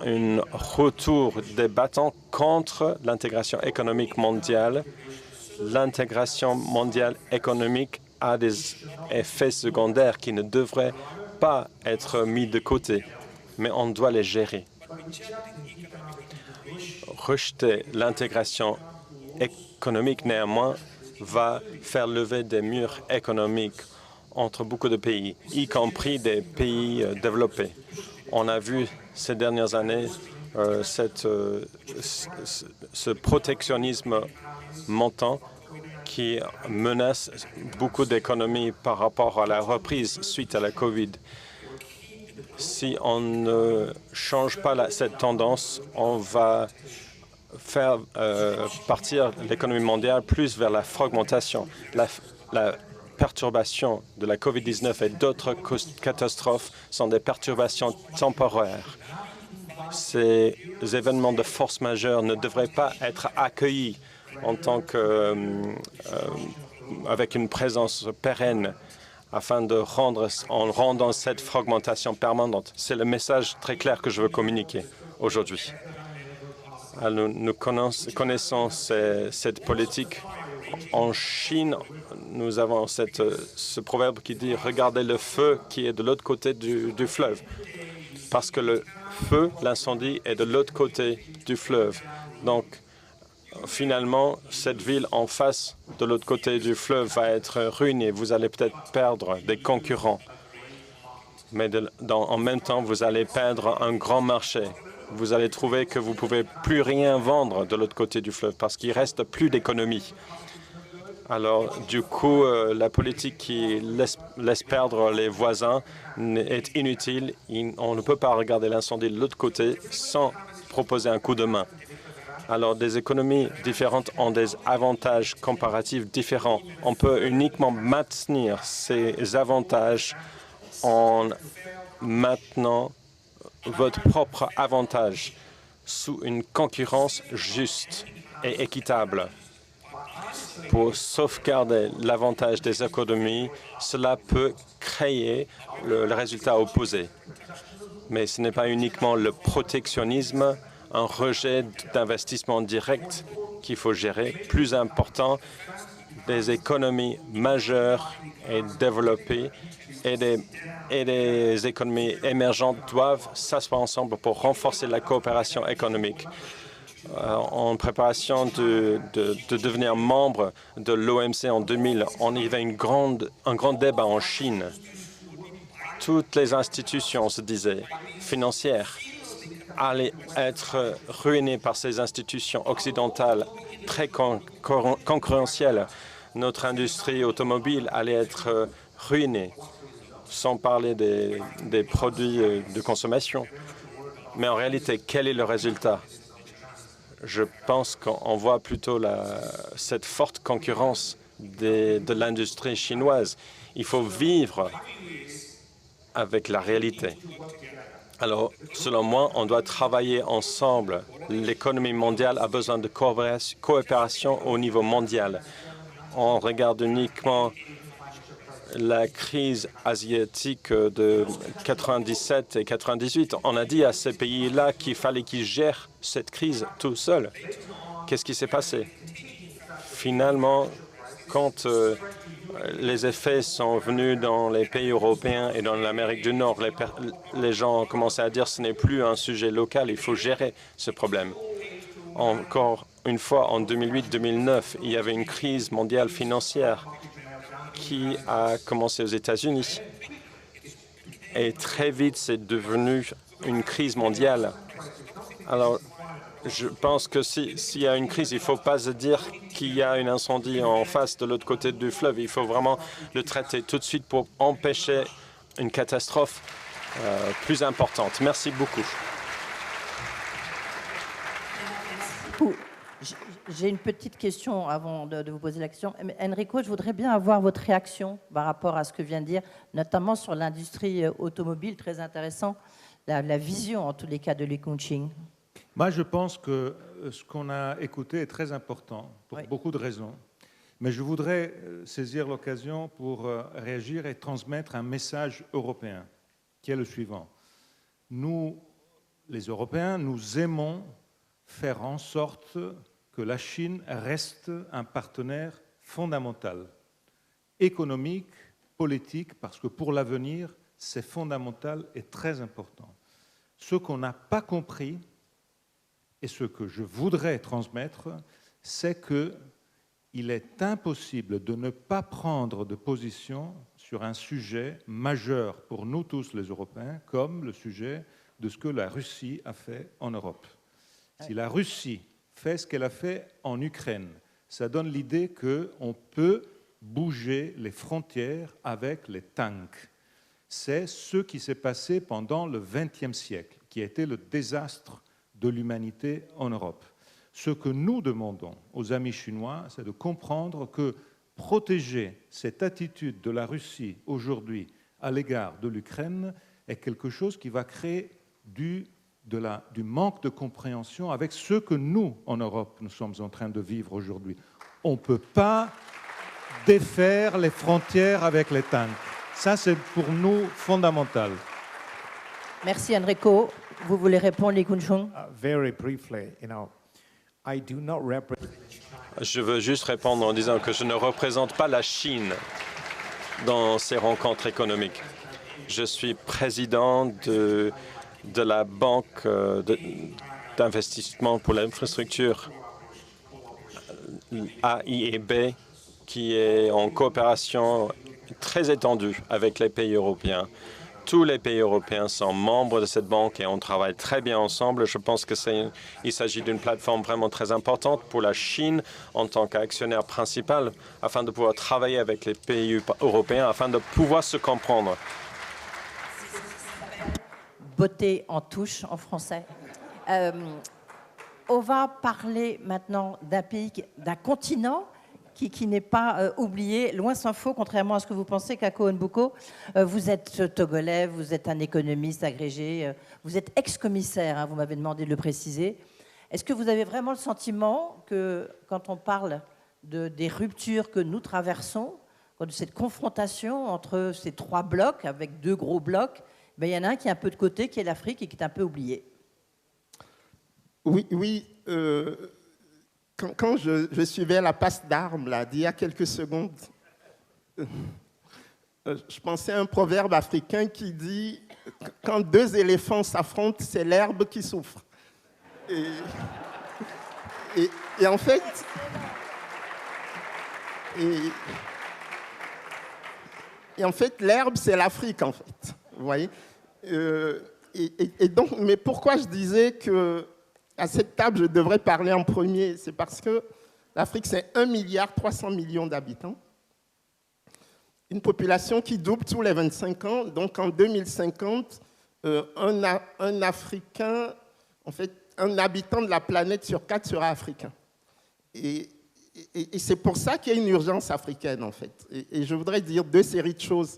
Un retour débattant contre l'intégration économique mondiale. L'intégration mondiale économique a des effets secondaires qui ne devraient pas être mis de côté, mais on doit les gérer. Rejeter l'intégration économique, néanmoins, va faire lever des murs économiques entre beaucoup de pays, y compris des pays développés. On a vu ces dernières années ce protectionnisme montant qui menace beaucoup d'économies par rapport à la reprise suite à la COVID. Si on ne change pas cette tendance, on va faire partir l'économie mondiale plus vers la fragmentation. La perturbation de la COVID-19 et d'autres catastrophes sont des perturbations temporaires. Ces événements de force majeure ne devraient pas être accueillis en tant avec une présence pérenne afin de rendant cette fragmentation permanente. C'est le message très clair que je veux communiquer aujourd'hui. Nous connaissons cette politique. En Chine, nous avons ce proverbe qui dit « Regardez le feu qui est de l'autre côté du fleuve ». Parce que le feu, l'incendie, est de l'autre côté du fleuve. Donc, finalement, cette ville en face, de l'autre côté du fleuve, va être ruinée. Vous allez peut-être perdre des concurrents. Mais en même temps, vous allez perdre un grand marché. Vous allez trouver que vous ne pouvez plus rien vendre de l'autre côté du fleuve parce qu'il ne reste plus d'économie. Alors, du coup, la politique qui laisse perdre les voisins est inutile. On ne peut pas regarder l'incendie de l'autre côté sans proposer un coup de main. Alors, des économies différentes ont des avantages comparatifs différents. On peut uniquement maintenir ces avantages en maintenant votre propre avantage sous une concurrence juste et équitable. Pour sauvegarder l'avantage des économies, cela peut créer le résultat opposé. Mais ce n'est pas uniquement le protectionnisme, un rejet d'investissement direct qu'il faut gérer. Plus important, des économies majeures et développées et des économies émergentes doivent s'asseoir ensemble pour renforcer la coopération économique. En préparation de devenir membre de l'OMC en 2000, on y avait un grand débat en Chine. Toutes les institutions, se disaient, financières, allaient être ruinées par ces institutions occidentales très concurrentielles. Notre industrie automobile allait être ruinée, sans parler des produits de consommation. Mais en réalité, quel est le résultat? Je pense qu'on voit plutôt cette forte concurrence de l'industrie chinoise. Il faut vivre avec la réalité. Alors, selon moi, on doit travailler ensemble. L'économie mondiale a besoin de coopération au niveau mondial. On regarde uniquement la crise asiatique de 97 et 98. On a dit à ces pays-là qu'il fallait qu'ils gèrent cette crise tout seuls. Qu'est-ce qui s'est passé? Finalement, quand les effets sont venus dans les pays européens et dans l'Amérique du Nord, les gens ont commencé à dire que ce n'est plus un sujet local, il faut gérer ce problème. Encore une fois, en 2008-2009, il y avait une crise mondiale financière qui a commencé aux États-Unis. Et très vite, c'est devenu une crise mondiale. Alors, je pense que s'il y a une crise, il ne faut pas se dire qu'il y a un incendie en face de l'autre côté du fleuve. Il faut vraiment le traiter tout de suite pour empêcher une catastrophe plus importante. Merci beaucoup. J'ai une petite question avant de vous poser la question. Enrico, je voudrais bien avoir votre réaction par rapport à ce que vient de dire, notamment sur l'industrie automobile, très intéressant, la vision en tous les cas de Li Keqiang. Moi, je pense que ce qu'on a écouté est très important pour beaucoup de raisons. Mais je voudrais saisir l'occasion pour réagir et transmettre un message européen, qui est le suivant. Nous, les Européens, nous aimons faire en sorte que la Chine reste un partenaire fondamental, économique, politique, parce que pour l'avenir, c'est fondamental et très important. Ce qu'on n'a pas compris, et ce que je voudrais transmettre, c'est qu'il est impossible de ne pas prendre de position sur un sujet majeur pour nous tous les Européens, comme le sujet de ce que la Russie a fait en Europe. Si la Russie fait ce qu'elle a fait en Ukraine, ça donne l'idée qu'on peut bouger les frontières avec les tanks. C'est ce qui s'est passé pendant le XXe siècle, qui a été le désastre de l'humanité en Europe. Ce que nous demandons aux amis chinois, c'est de comprendre que protéger cette attitude de la Russie aujourd'hui à l'égard de l'Ukraine est quelque chose qui va créer du manque de compréhension avec ce que nous, en Europe, nous sommes en train de vivre aujourd'hui. On ne peut pas défaire les frontières avec les tanks. Ça, c'est pour nous fondamental. Merci Enrico. Vous voulez répondre, Li Keqiang? Very briefly, I do not represent. Je veux juste répondre en disant que je ne représente pas la Chine dans ces rencontres économiques. Je suis président de la banque d'investissement pour l'infrastructure AIEB, qui est en coopération très étendue avec les pays européens. Tous les pays européens sont membres de cette banque et on travaille très bien ensemble. Je pense qu'il s'agit d'une plateforme vraiment très importante pour la Chine en tant qu'actionnaire principal afin de pouvoir travailler avec les pays européens, afin de pouvoir se comprendre. Beauté en touche en français. On va parler maintenant d'un pays, d'un continent qui n'est pas oublié, loin s'en faut, contrairement à ce que vous pensez, Kako Nbuko. Vous êtes togolais, vous êtes un économiste agrégé, vous êtes ex-commissaire, hein, vous m'avez demandé de le préciser. Est-ce que vous avez vraiment le sentiment que, quand on parle des ruptures que nous traversons, de cette confrontation entre ces trois blocs, avec deux gros blocs, ben, il y en a un qui est un peu de côté, qui est l'Afrique, et qui est un peu oublié? Oui. Quand je suivais la passe d'armes d'il y a quelques secondes, je pensais à un proverbe africain qui dit « Quand deux éléphants s'affrontent, c'est l'herbe qui souffre ». Et en fait... Et en fait, l'herbe, c'est l'Afrique, en fait. Vous voyez? Et donc, mais pourquoi je disais que à cette table, je devrais parler en premier? C'est parce que l'Afrique, c'est 1,3 milliard d'habitants. Une population qui double tous les 25 ans. Donc, en 2050, un Africain, en fait, un habitant de la planète sur 4 sera africain. Et c'est pour ça qu'il y a une urgence africaine, en fait. Et je voudrais dire deux séries de choses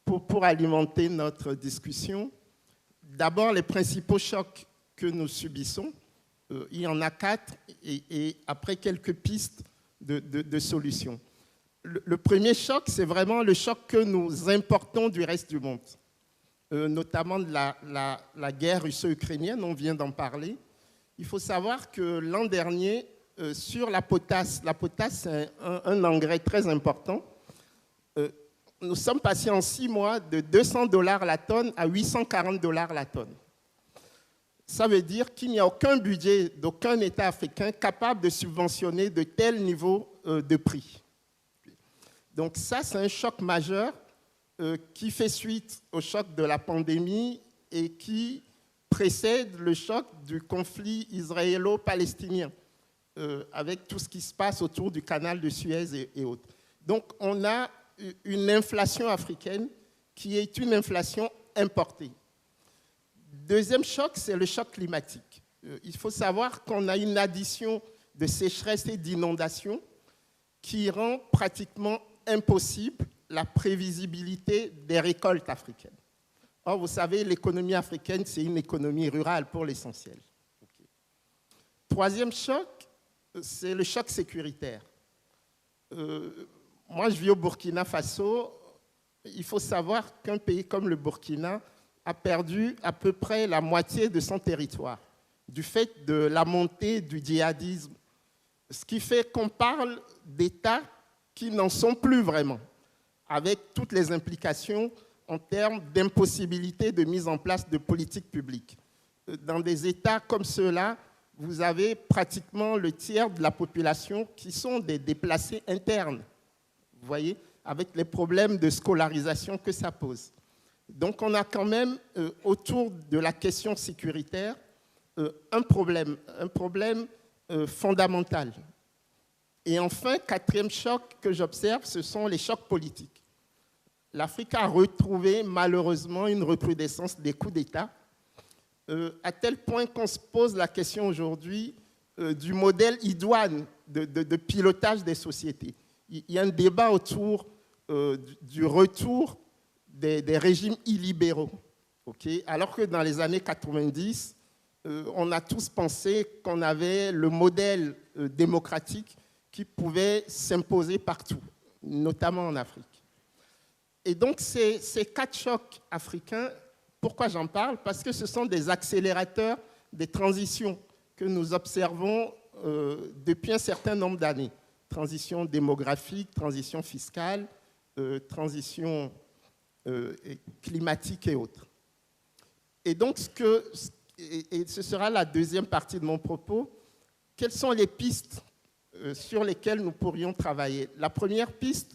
pour alimenter notre discussion. D'abord, les principaux chocs que nous subissons. Il y en a 4, et après quelques pistes de solutions. Le premier choc, c'est vraiment le choc que nous importons du reste du monde, notamment de la guerre russo-ukrainienne, on vient d'en parler. Il faut savoir que l'an dernier, sur la potasse. La potasse, c'est un engrais très important. Nous sommes passés en 6 mois de $200 la tonne à $840 la tonne. Ça veut dire qu'il n'y a aucun budget d'aucun État africain capable de subventionner de tels niveaux de prix. Donc ça, c'est un choc majeur qui fait suite au choc de la pandémie et qui précède le choc du conflit israélo-palestinien, avec tout ce qui se passe autour du canal de Suez et autres. Donc on a une inflation africaine qui est une inflation importée. Deuxième choc, c'est le choc climatique. Il faut savoir qu'on a une addition de sécheresse et d'inondations qui rend pratiquement impossible la prévisibilité des récoltes africaines. Or, vous savez, l'économie africaine, c'est une économie rurale pour l'essentiel. Okay. Troisième choc, c'est le choc sécuritaire. Moi, je vis au Burkina Faso. Il faut savoir qu'un pays comme le Burkina a perdu à peu près la moitié de son territoire du fait de la montée du djihadisme. Ce qui fait qu'on parle d'États qui n'en sont plus vraiment, avec toutes les implications en termes d'impossibilité de mise en place de politiques publiques. Dans des États comme ceux-là, vous avez pratiquement le tiers de la population qui sont des déplacés internes, vous voyez, avec les problèmes de scolarisation que ça pose. Donc on a quand même, autour de la question sécuritaire, un problème fondamental. Et enfin, quatrième choc que j'observe, ce sont les chocs politiques. L'Afrique a retrouvé malheureusement une recrudescence des coups d'État, à tel point qu'on se pose la question aujourd'hui du modèle idoine de pilotage des sociétés. Il y a un débat autour du retour des régimes illibéraux, okay? Alors que dans les années 90, on a tous pensé qu'on avait le modèle démocratique qui pouvait s'imposer partout, notamment en Afrique. Et donc, ces 4 chocs africains, pourquoi j'en parle? Parce que ce sont des accélérateurs des transitions que nous observons depuis un certain nombre d'années. Transition démographique, transition fiscale, transition climatique et autres. Et donc, ce sera la deuxième partie de mon propos. Quelles sont les pistes sur lesquelles nous pourrions travailler? La première piste,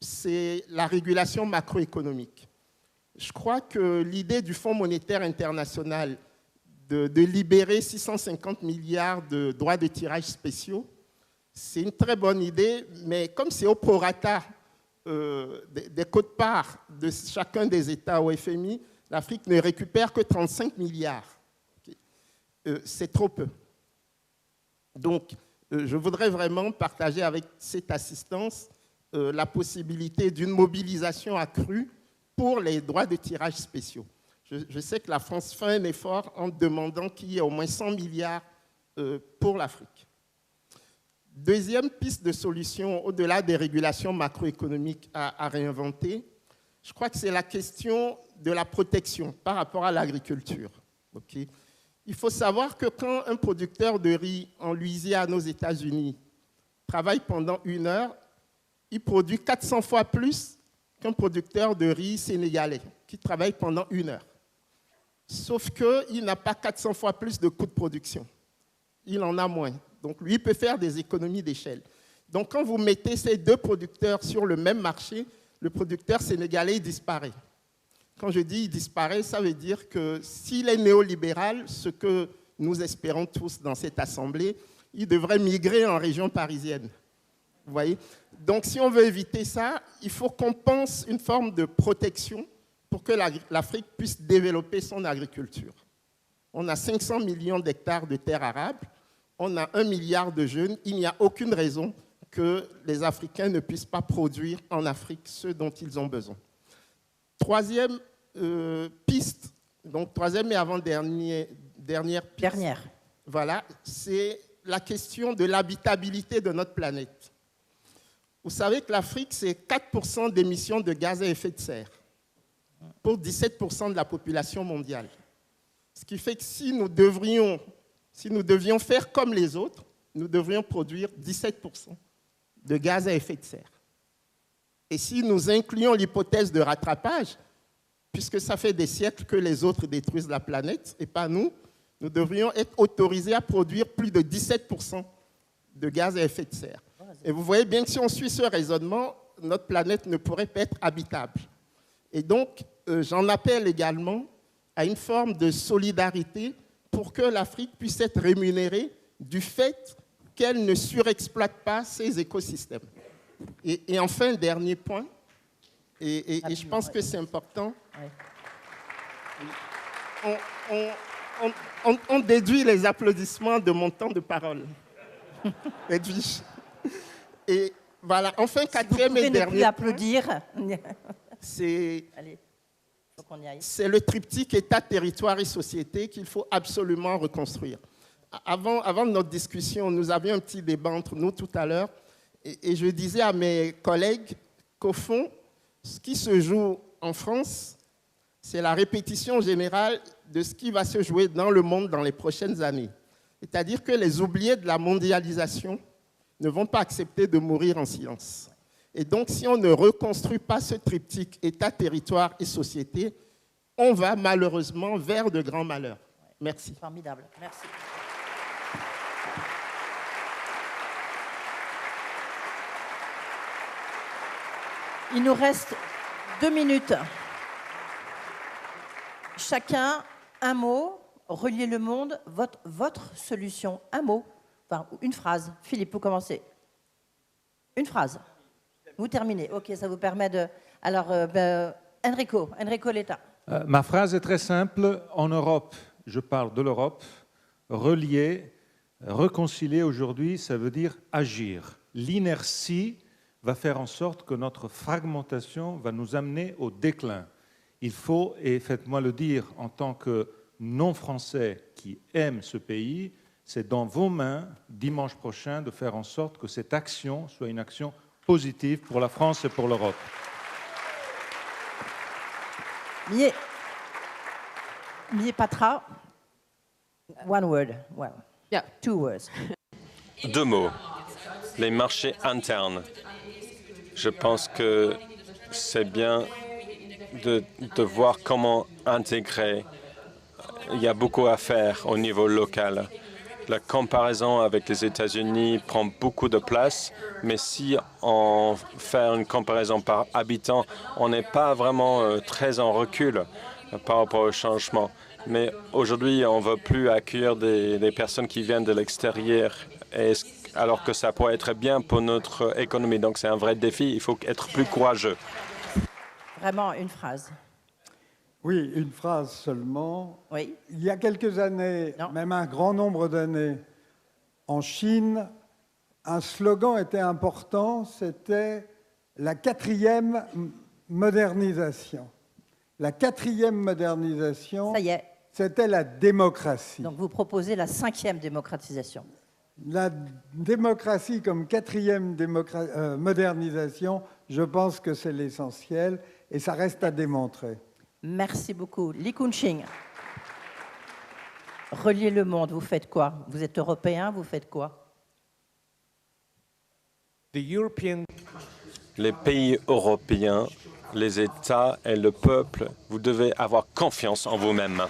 c'est la régulation macroéconomique. Je crois que l'idée du Fonds monétaire international de libérer 650 milliards de droits de tirage spéciaux, c'est une très bonne idée, mais comme c'est au prorata des quotes-parts de chacun des États au FMI, l'Afrique ne récupère que 35 milliards. C'est trop peu. Donc, je voudrais vraiment partager avec cette assistance la possibilité d'une mobilisation accrue pour les droits de tirage spéciaux. Je sais que la France fait un effort en demandant qu'il y ait au moins 100 milliards pour l'Afrique. Deuxième piste de solution, au-delà des régulations macroéconomiques à réinventer, je crois que c'est la question de la protection par rapport à l'agriculture. Okay? Il faut savoir que quand un producteur de riz en Louisiane aux États-Unis travaille pendant 1 heure, il produit 400 fois plus qu'un producteur de riz sénégalais qui travaille pendant 1 heure. Sauf qu'il n'a pas 400 fois plus de coûts de production. Il en a moins. Donc lui, il peut faire des économies d'échelle. Donc quand vous mettez ces 2 producteurs sur le même marché, le producteur sénégalais disparaît. Quand je dis il disparaît, ça veut dire que s'il est néolibéral, ce que nous espérons tous dans cette assemblée, il devrait migrer en région parisienne. Vous voyez? Donc si on veut éviter ça, il faut qu'on pense une forme de protection pour que l'Afrique puisse développer son agriculture. On a 500 millions d'hectares de terres arables, on a 1 milliard de jeunes, il n'y a aucune raison que les Africains ne puissent pas produire en Afrique ce dont ils ont besoin. Troisième piste, donc troisième et avant-dernière piste, voilà, c'est la question de l'habitabilité de notre planète. Vous savez que l'Afrique, c'est 4% d'émissions de gaz à effet de serre pour 17% de la population mondiale. Ce qui fait que si nous devions faire comme les autres, nous devrions produire 17% de gaz à effet de serre. Et si nous incluons l'hypothèse de rattrapage, puisque ça fait des siècles que les autres détruisent la planète et pas nous, nous devrions être autorisés à produire plus de 17% de gaz à effet de serre. Et vous voyez bien que si on suit ce raisonnement, notre planète ne pourrait pas être habitable. Et donc, j'en appelle également à une forme de solidarité pour que l'Afrique puisse être rémunérée du fait qu'elle ne surexploite pas ses écosystèmes. Et enfin, dernier point, et je pense que c'est important, on déduit les applaudissements de mon temps de parole. Edwige. Et voilà, enfin, quatrième et dernier applaudir. C'est Allez, faut qu'on y aille. c'est le triptyque État, territoire et société qu'il faut absolument reconstruire. Avant notre discussion, nous avions un petit débat entre nous tout à l'heure, et je disais à mes collègues qu'au fond, ce qui se joue en France, c'est la répétition générale de ce qui va se jouer dans le monde dans les prochaines années. C'est-à-dire que les oubliés de la mondialisation ne vont pas accepter de mourir en silence. Et donc, si on ne reconstruit pas ce triptyque État, territoire et société, on va malheureusement vers de grands malheurs. Merci. Formidable, merci. Il nous reste 2 minutes. Chacun, un mot, relier le monde, votre solution, un mot, enfin une phrase. Philippe, vous commencez. Une phrase. Vous terminez. Ok, ça vous permet de... Alors, Enrico Letta. Ma phrase est très simple. En Europe, je parle de l'Europe, relier, réconcilier aujourd'hui, ça veut dire agir. L'inertie va faire en sorte que notre fragmentation va nous amener au déclin. Il faut, et faites-moi le dire en tant que non-français qui aime ce pays, c'est dans vos mains, dimanche prochain, de faire en sorte que cette action soit une action positive pour la France et pour l'Europe. Mié Patra, one word, well, Yeah. 2 words. 2 mots. Les marchés internes. Je pense que c'est bien de voir comment intégrer. Il y a beaucoup à faire au niveau local. La comparaison avec les États-Unis prend beaucoup de place, mais si on fait une comparaison par habitant, on n'est pas vraiment très en recul par rapport au changement. Mais aujourd'hui, on ne veut plus accueillir des personnes qui viennent de l'extérieur, alors que ça pourrait être bien pour notre économie. Donc c'est un vrai défi, il faut être plus courageux. Vraiment une phrase. Oui, une phrase seulement. Oui. Il y a quelques années, même un grand nombre d'années, en Chine, un slogan était important, c'était la 4e modernisation. La 4e modernisation, Ça y est. c'était la démocratie. Donc vous proposez la 5e démocratisation. La démocratie comme 4e modernisation, je pense que c'est l'essentiel et ça reste à démontrer. Merci beaucoup. Li Kunching. Relier le monde, vous faites quoi? Vous êtes européen, vous faites quoi? Les pays européens, les États et le peuple, vous devez avoir confiance en vous-même.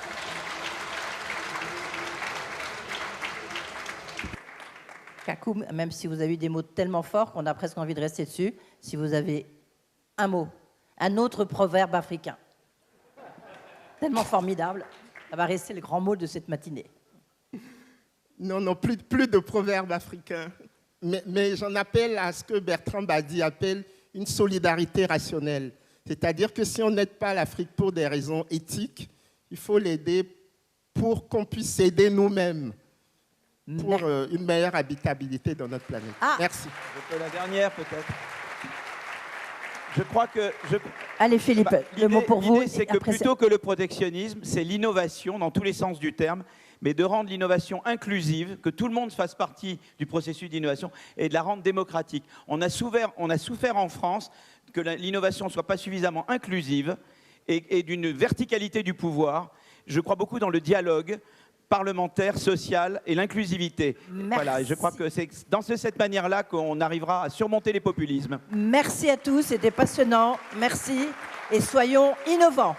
Kakoum, même si vous avez eu des mots tellement forts qu'on a presque envie de rester dessus, si vous avez un mot, un autre proverbe africain, tellement formidable, ça va rester le grand mot de cette matinée. Non, plus de proverbes africains. Mais j'en appelle à ce que Bertrand Badi appelle une solidarité rationnelle. C'est-à-dire que si on n'aide pas l'Afrique pour des raisons éthiques, il faut l'aider pour qu'on puisse s'aider nous-mêmes pour une meilleure habitabilité dans notre planète. Merci. Je fais la dernière peut-être. Je crois que... Allez Philippe, le mot pour vous. L'idée, c'est que plutôt que le protectionnisme, c'est l'innovation dans tous les sens du terme, mais de rendre l'innovation inclusive, que tout le monde fasse partie du processus d'innovation et de la rendre démocratique. On a souffert en France que l'innovation ne soit pas suffisamment inclusive et d'une verticalité du pouvoir. Je crois beaucoup dans le dialogue. parlementaire, sociale et l'inclusivité. Merci. Voilà, et je crois que c'est dans cette manière-là qu'on arrivera à surmonter les populismes. Merci à tous, c'était passionnant. Merci et soyons innovants.